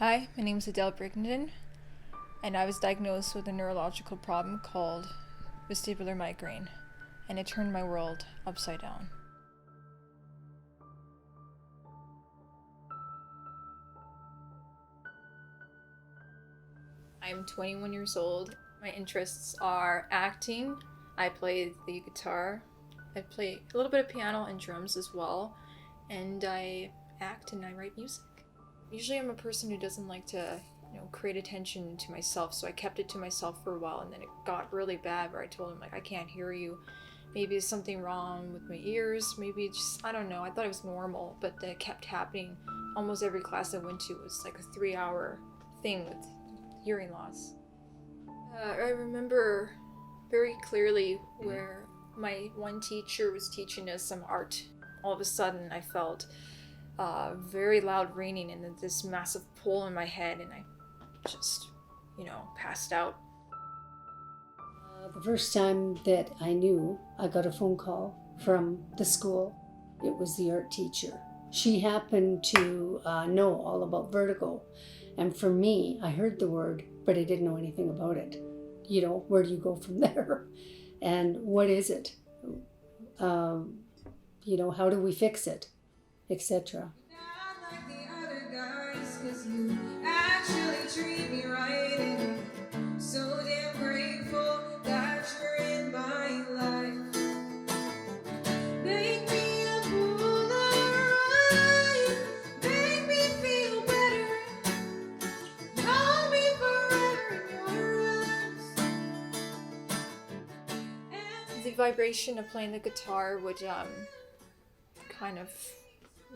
Hi, my name is Adel Brickenden, and I was diagnosed with a neurological problem called vestibular migraine, and it turned my world upside down. I'm 21 years old. My interests are acting. I play the guitar. I play a little bit of piano and drums as well, and I act and I write music. Usually I'm a person who doesn't like to, create attention to myself, so I kept it to myself for a while, and then it got really bad where I told him, like, I can't hear you. Maybe there's something wrong with my ears. Maybe it's just, I don't know. I thought it was normal, but that kept happening. Almost every class I went to was like a 3-hour thing with hearing loss. I remember very clearly where my one teacher was teaching us some art. All of a sudden I felt very loud ringing and this massive pull in my head, and I just, passed out. The first time that I knew, I got a phone call from the school. It was the art teacher. She happened to know all about vertigo. And for me, I heard the word, but I didn't know anything about it. Where do you go from there? And what is it? How do we fix it? Etc. Not like the other guys, 'cause you actually treat me right. And so damn grateful that you're in my life. Make me a fool alright. Make me feel better. Hold me forever in your arms. The vibration of playing the guitar would kind of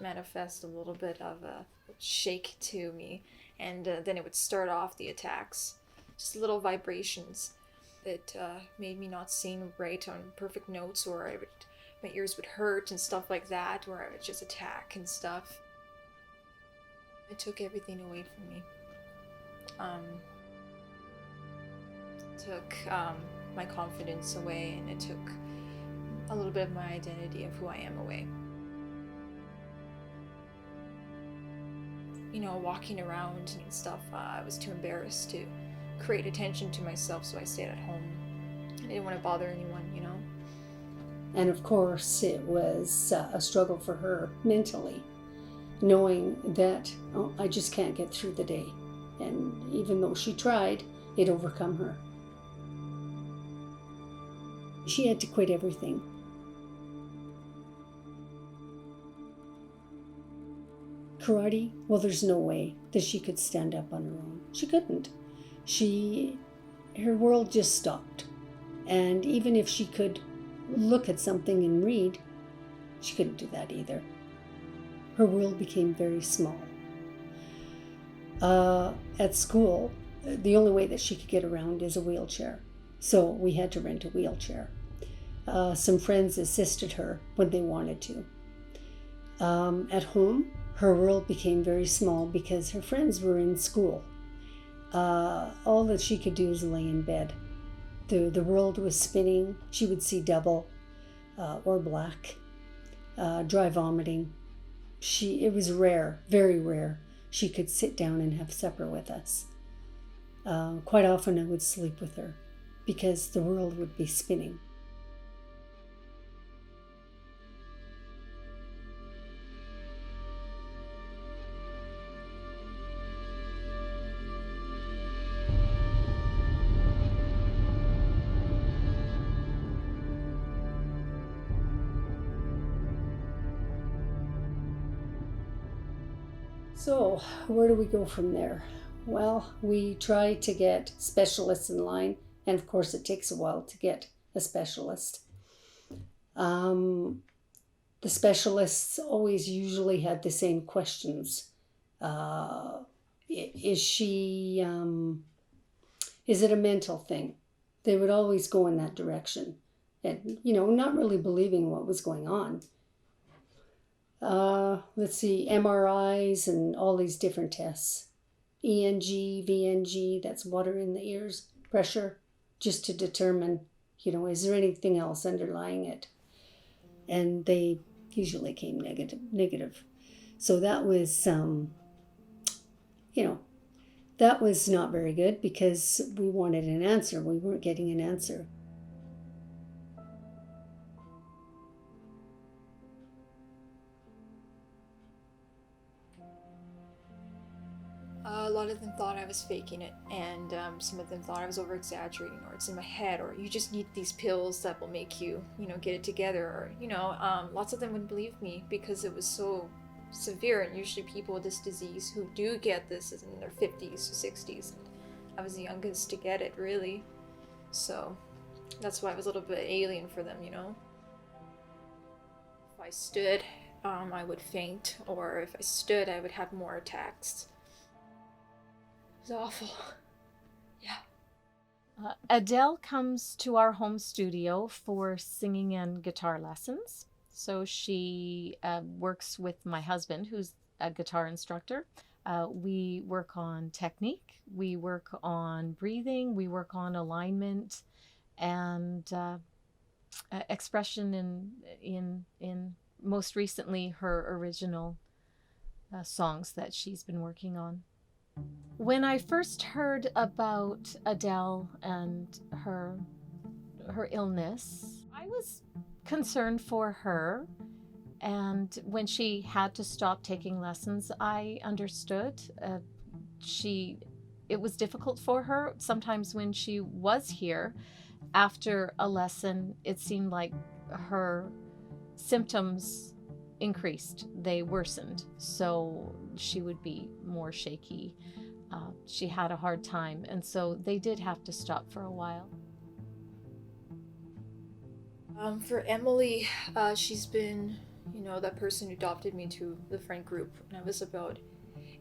manifest a little bit of a shake to me, and then it would start off the attacks. Just little vibrations that made me not sing right on perfect notes, or my ears would hurt and stuff like that, or I would just attack and stuff. It took everything away from me. It took my confidence away, and it took a little bit of my identity of who I am away. Walking around and stuff, I was too embarrassed to create attention to myself, so I stayed at home. I didn't want to bother anyone. And of course, it was a struggle for her mentally, knowing that, I just can't get through the day. And even though she tried, it overcome her. She had to quit everything. Karate, well, there's no way that she could stand up on her own. She couldn't. Her world just stopped. And even if she could look at something and read, she couldn't do that either. Her world became very small. At school, the only way that she could get around is a wheelchair. So we had to rent a wheelchair. Some friends assisted her when they wanted to. At home, her world became very small because her friends were in school. All that she could do was lay in bed. The world was spinning. She would see double or black, dry vomiting. It was rare, very rare. She could sit down and have supper with us. Quite often I would sleep with her because the world would be spinning. So, where do we go from there? Well, we try to get specialists in line, and of course it takes a while to get a specialist. The specialists always usually had the same questions. Is it a mental thing? They would always go in that direction, and, not really believing what was going on. Let's see, MRIs and all these different tests. ENG, VNG, that's water in the ears, pressure, just to determine, is there anything else underlying it? And they usually came negative. So that was, That was not very good because we wanted an answer. We weren't getting an answer. A lot of them thought I was faking it, and some of them thought I was over exaggerating, or it's in my head, or you just need these pills that will make you, get it together, or, lots of them wouldn't believe me because it was so severe. And usually people with this disease who do get this is in their 50s or 60s. And I was the youngest to get it, really. So that's why I was a little bit alien for them, If I stood, I would faint, or if I stood, I would have more attacks. It was awful. Yeah. Adele comes to our home studio for singing and guitar lessons. So she works with my husband, who's a guitar instructor. We work on technique, we work on breathing, we work on alignment, and expression in most recently her original songs that she's been working on. When I first heard about Adele and her illness, I was concerned for her. And when she had to stop taking lessons, I understood. It was difficult for her. Sometimes when she was here, after a lesson, it seemed like her symptoms increased, they worsened, so she would be more shaky. She had a hard time, and so they did have to stop for a while. For Emily, she's been, that person who adopted me to the friend group when I was about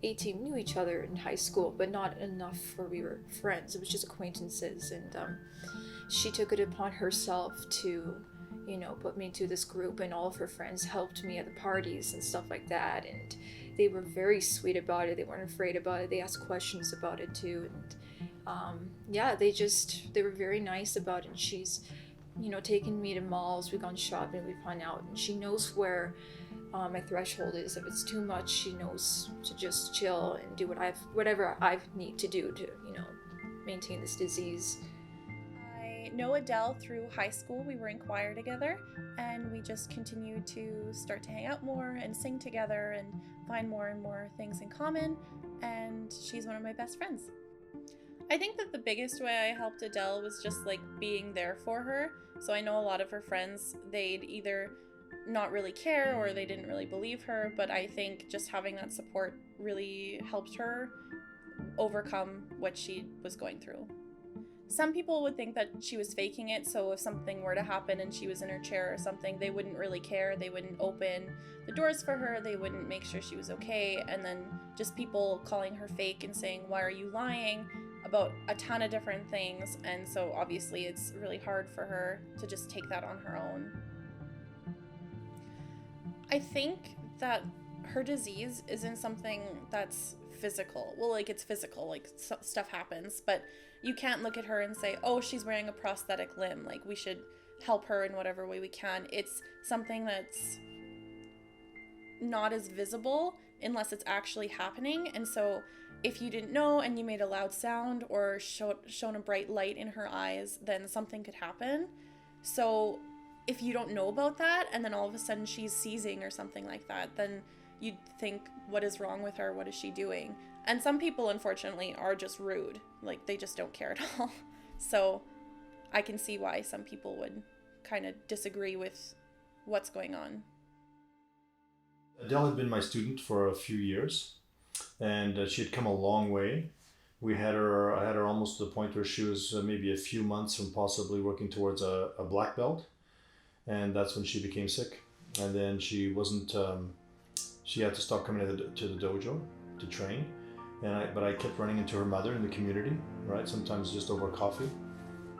18. We knew each other in high school, but not enough where we were friends. It was just acquaintances, and she took it upon herself to put me into this group, and all of her friends helped me at the parties and stuff like that, and they were very sweet about it. They weren't afraid about it. They asked questions about it too, and they were very nice about it. And she's taken me to malls, we've gone shopping, we've hung out, and she knows where my threshold is. If it's too much, she knows to just chill and do whatever I need to do to maintain this disease. I know Adele through high school. We were in choir together, and we just continued to start to hang out more and sing together and find more and more things in common, and she's one of my best friends. I think that the biggest way I helped Adele was just like being there for her. So I know a lot of her friends, they'd either not really care or they didn't really believe her, but I think just having that support really helped her overcome what she was going through. Some people would think that she was faking it, so if something were to happen and she was in her chair or something, they wouldn't really care. They wouldn't open the doors for her, they wouldn't make sure she was okay, and then just people calling her fake and saying, "Why are you lying?" about a ton of different things, and so obviously it's really hard for her to just take that on her own. I think that her disease isn't something that's physical. Well, like, it's physical, like stuff happens, but you can't look at her and say, "Oh, she's wearing a prosthetic limb, like we should help her in whatever way we can." It's something that's not as visible unless it's actually happening, and so if you didn't know and you made a loud sound or shone a bright light in her eyes, then something could happen. So if you don't know about that and then all of a sudden she's seizing or something like that, then you'd think, what is wrong with her? What is she doing? And some people, unfortunately, are just rude. Like, they just don't care at all. So I can see why some people would kind of disagree with what's going on. Adele had been my student for a few years, and she had come a long way. I had her almost to the point where she was maybe a few months from possibly working towards a black belt, and that's when she became sick. And then she wasn't. She had to stop coming to the dojo to train, but I kept running into her mother in the community, right? Sometimes just over coffee.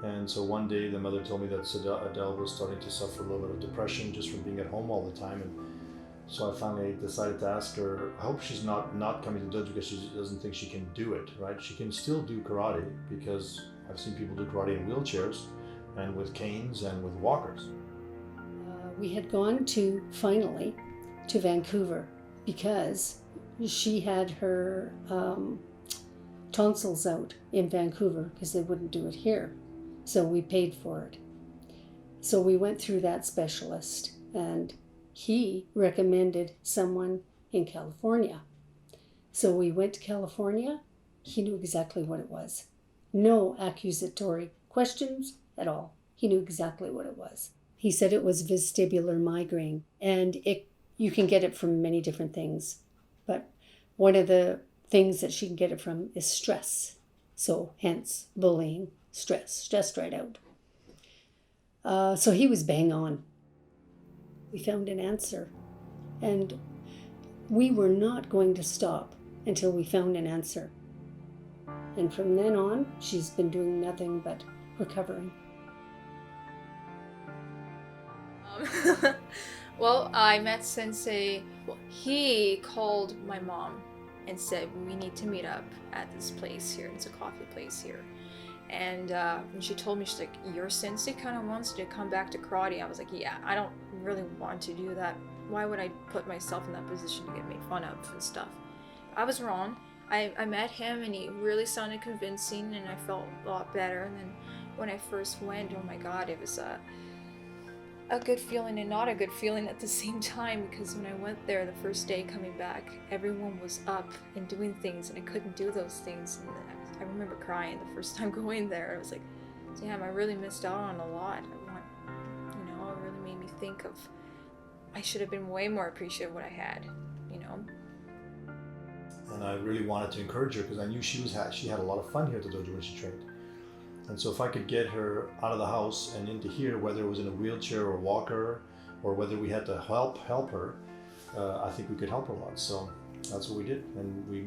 And so one day the mother told me that Adele was starting to suffer a little bit of depression just from being at home all the time. And so I finally decided to ask her, I hope she's not coming to dojo because she doesn't think she can do it, right? She can still do karate, because I've seen people do karate in wheelchairs and with canes and with walkers. We had gone finally to Vancouver because she had her tonsils out in Vancouver because they wouldn't do it here. So we paid for it. So we went through that specialist, and he recommended someone in California. So we went to California. He knew exactly what it was. No accusatory questions at all. He knew exactly what it was. He said it was vestibular migraine, and you can get it from many different things. But one of the things that she can get it from is stress. So hence bullying, stressed right out. So he was bang on. We found an answer, and we were not going to stop until we found an answer. And from then on, she's been doing nothing but recovering. Well, I met Sensei. Well, he called my mom and said, we need to meet up at this place here. It's a coffee place here. And when she told me, she's like, your Sensei kind of wants you to come back to karate. I was like, yeah, I don't really want to do that. Why would I put myself in that position to get made fun of and stuff? I was wrong. I met him and he really sounded convincing and I felt a lot better. And then when I first went, oh my God, it was a good feeling and not a good feeling at the same time, because when I went there the first day coming back, everyone was up and doing things and I couldn't do those things. And I remember crying the first time going there. I was like, damn, I really missed out on a lot. It really made me think of, I should have been way more appreciative of what I had, And I really wanted to encourage her because I knew she had a lot of fun here at the dojo when she trained. And so if I could get her out of the house and into here, whether it was in a wheelchair or walker, or whether we had to help her, I think we could help her a lot. So that's what we did. And I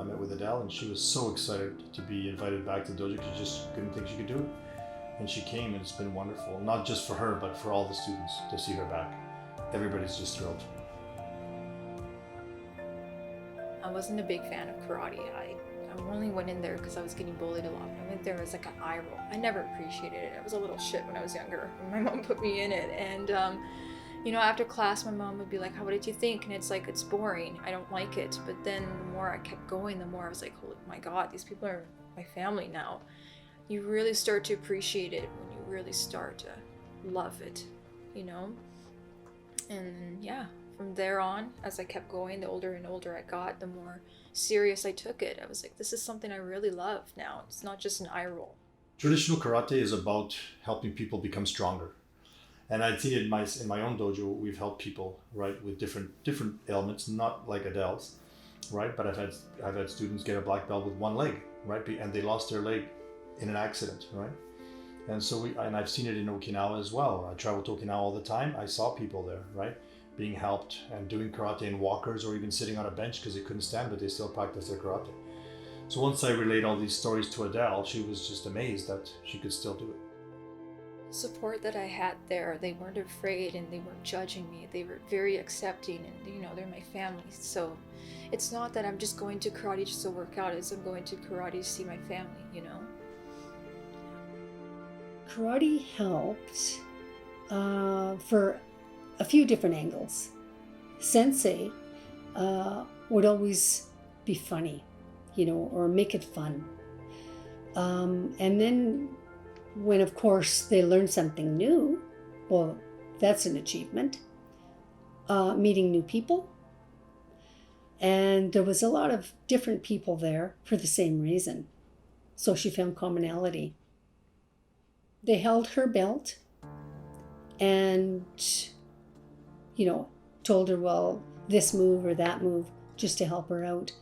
met with Adel, and she was so excited to be invited back to the dojo because she just couldn't think she could do it. And she came, and it's been wonderful, not just for her, but for all the students to see her back. Everybody's just thrilled. I wasn't a big fan of karate. I only went in there because I was getting bullied a lot. I went there as like an eye roll. I never appreciated it. I was a little shit when I was younger. My mom put me in it. And, after class, my mom would be like, what did you think? And it's like, it's boring. I don't like it. But then the more I kept going, the more I was like, oh my God, these people are my family now. You really start to appreciate it when you really start to love it, And yeah. From there on, as I kept going, the older and older I got, the more serious I took it. I was like, this is something I really love now. It's not just an eye roll. Traditional karate is about helping people become stronger. And I think in my own dojo, we've helped people, right, with different ailments, not like Adel's, right? But I've had students get a black belt with one leg, right? And they lost their leg in an accident, right? And so I've seen it in Okinawa as well. I travel to Okinawa all the time. I saw people there, right, being helped and doing karate in walkers or even sitting on a bench because they couldn't stand, but they still practice their karate. So once I relayed all these stories to Adel, she was just amazed that she could still do it. The support that I had there, they weren't afraid and they weren't judging me. They were very accepting and, they're my family. So it's not that I'm just going to karate just to work out, it's I'm going to karate to see my family, Karate helped for a few different angles. Sensei would always be funny, or make it fun. And then when, of course, they learn something new, well, that's an achievement. Meeting new people. And there was a lot of different people there for the same reason. So she found commonality. They held her belt and told her, well, this move or that move, just to help her out.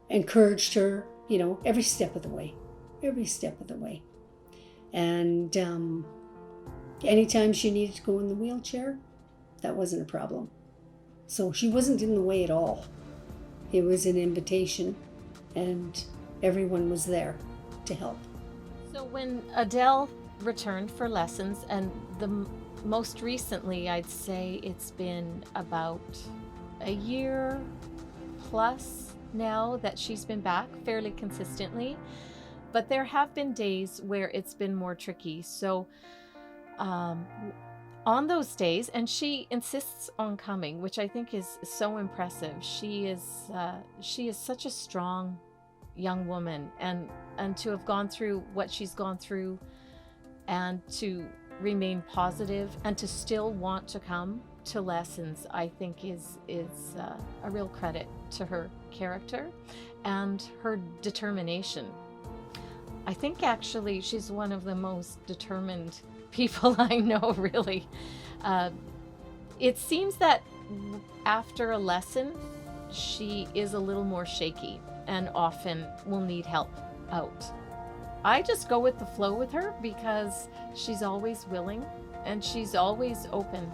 Encouraged her, every step of the way. And anytime she needed to go in the wheelchair, that wasn't a problem. So she wasn't in the way at all. It was an invitation, and everyone was there to help. So when Adel returned for lessons, and most recently, I'd say it's been about a year plus now that she's been back fairly consistently, but there have been days where it's been more tricky. So on those days, and she insists on coming, which I think is so impressive. She is such a strong, young woman, and to have gone through what she's gone through, and to remain positive and to still want to come to lessons, I think is a real credit to her character and her determination. I think actually she's one of the most determined people I know, really. It seems that after a lesson, she is a little more shaky and often will need help out. I just go with the flow with her because she's always willing and she's always open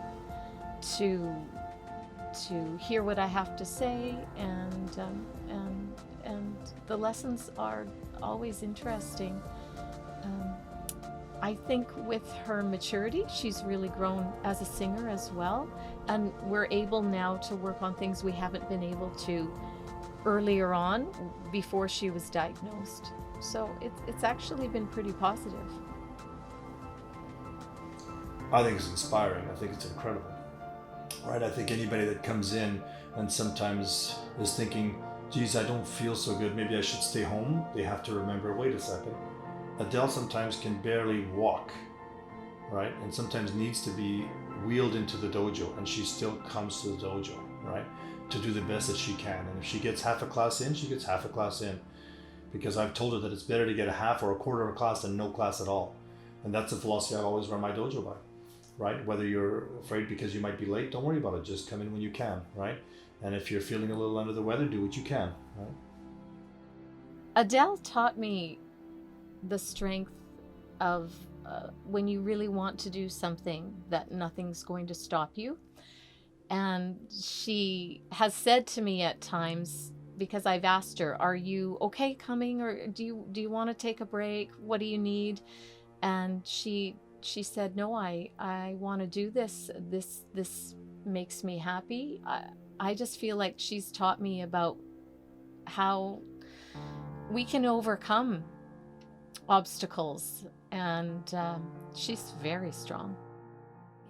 to hear what I have to say, and the lessons are always interesting. I think with her maturity, she's really grown as a singer as well, and we're able now to work on things we haven't been able to earlier on before she was diagnosed. So it's actually been pretty positive. I think it's inspiring. I think it's incredible. Right? I think anybody that comes in and sometimes is thinking, geez, I don't feel so good, maybe I should stay home, they have to remember, wait a second, Adele sometimes can barely walk, right? And sometimes needs to be wheeled into the dojo, and she still comes to the dojo, right? To do the best that she can. And if she gets half a class in, she gets half a class in. Because I've told her that it's better to get a half or a quarter of a class than no class at all. And that's the philosophy I always run my dojo by, right? Whether you're afraid because you might be late, don't worry about it. Just come in when you can, right? And if you're feeling a little under the weather, do what you can, right? Adele taught me the strength of when you really want to do something, that nothing's going to stop you. And she has said to me at times, because I've asked her, are you okay coming, or do you want to take a break? What do you need? And she said, no, I want to do this. This makes me happy. I just feel like she's taught me about how we can overcome obstacles, and she's very strong.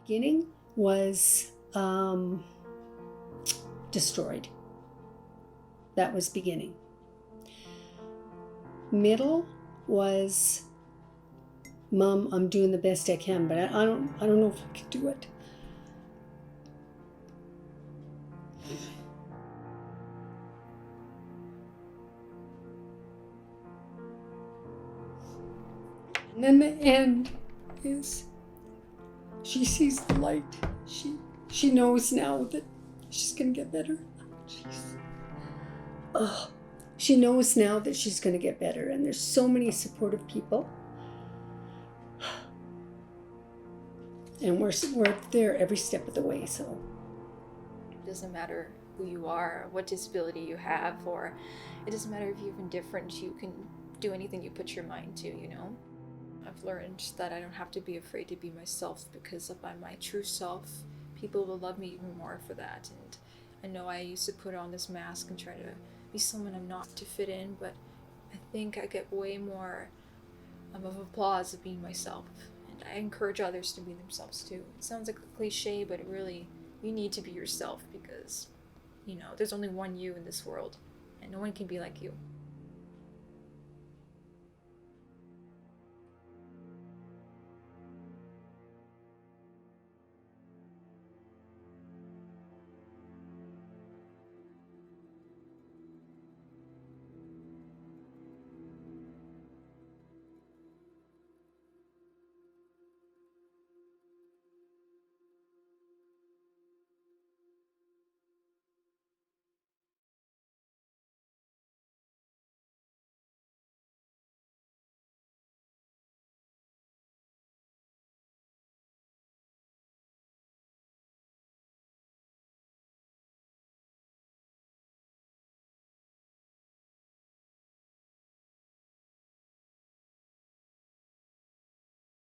Beginning was destroyed. That was beginning. Middle was, Mom, I'm doing the best I can, but I don't know if I can do it. And then the end is she sees the light. She knows now that she's gonna get better. Jeez. Oh, she knows now that she's gonna get better, and there's so many supportive people. And we're there every step of the way, so. It doesn't matter who you are, what disability you have, or it doesn't matter if you're indifferent, you can do anything you put your mind to, you know? I've learned that I don't have to be afraid to be myself, because if I'm my true self, people will love me even more for that. And I know I used to put on this mask and try to be someone I'm not to fit in, but I think I get way more of applause of being myself. And I encourage others to be themselves too. It sounds like a cliche, but it really, you need to be yourself, because, you know, there's only one you in this world, and no one can be like you.